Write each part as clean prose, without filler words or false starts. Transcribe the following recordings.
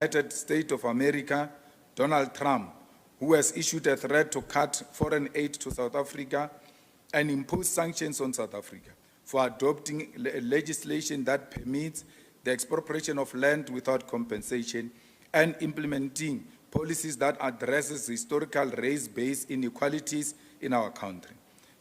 United States of America, Donald Trump, who has issued a threat to cut foreign aid to South Africa and impose sanctions on South Africa for adopting legislation that permits the expropriation of land without compensation and implementing policies that addresses historical race-based inequalities in our country.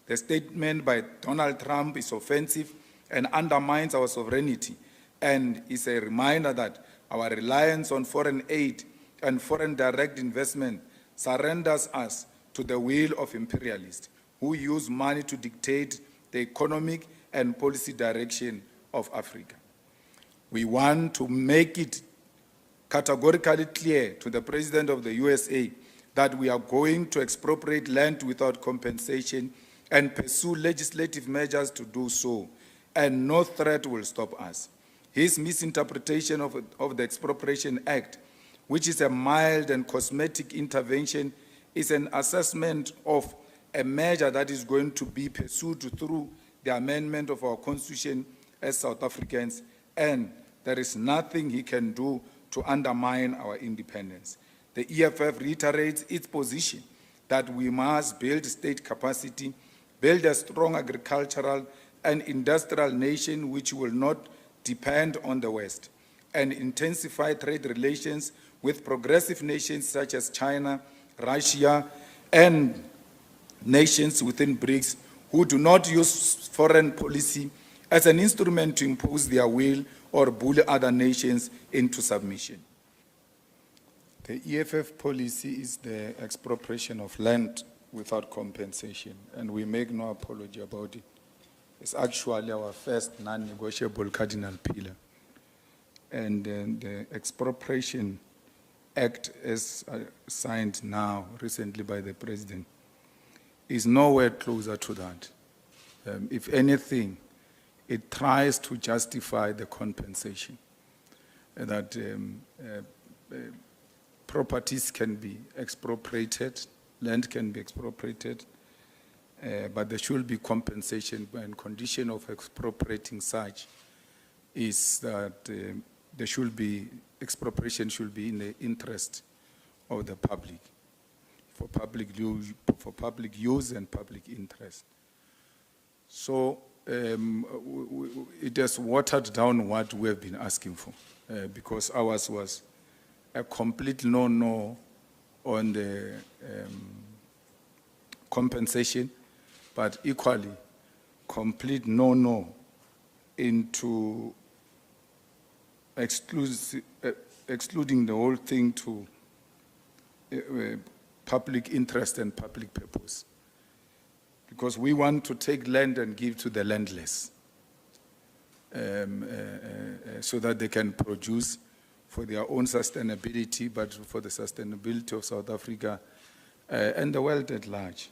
The statement by Donald Trump is offensive and undermines our sovereignty and is a reminder that our reliance on foreign aid and foreign direct investment surrenders us to the will of imperialists who use money to dictate the economic and policy direction of Africa. We want to make it categorically clear to the President of the USA that we are going to expropriate land without compensation and pursue legislative measures to do so, and no threat will stop us. His misinterpretation of the Expropriation Act, which is a mild and cosmetic intervention, is an assessment of a measure that is going to be pursued through the amendment of our Constitution as South Africans, and there is nothing he can do to undermine our independence. The EFF reiterates its position that we must build state capacity, build a strong agricultural and industrial nation which will not depend on the West, and intensify trade relations with progressive nations such as China, Russia, and nations within BRICS who do not use foreign policy as an instrument to impose their will or bully other nations into submission. The EFF policy is the expropriation of land without compensation, and we make no apology about it. It's actually our first non-negotiable cardinal pillar. And the Expropriation Act, as signed now recently by the President, is nowhere closer to that. If anything, it tries to justify the compensation, that properties can be expropriated, land can be expropriated, but there should be compensation, and condition of expropriating such is that there should be, expropriation should be in the interest of the public, for public use and public interest. So it has watered down what we have been asking for, because ours was a complete no-no on the compensation, but equally complete no-no into excluding the whole thing to public interest and public purpose. Because we want to take land and give to the landless so that they can produce for their own sustainability, but for the sustainability of South Africa and the world at large.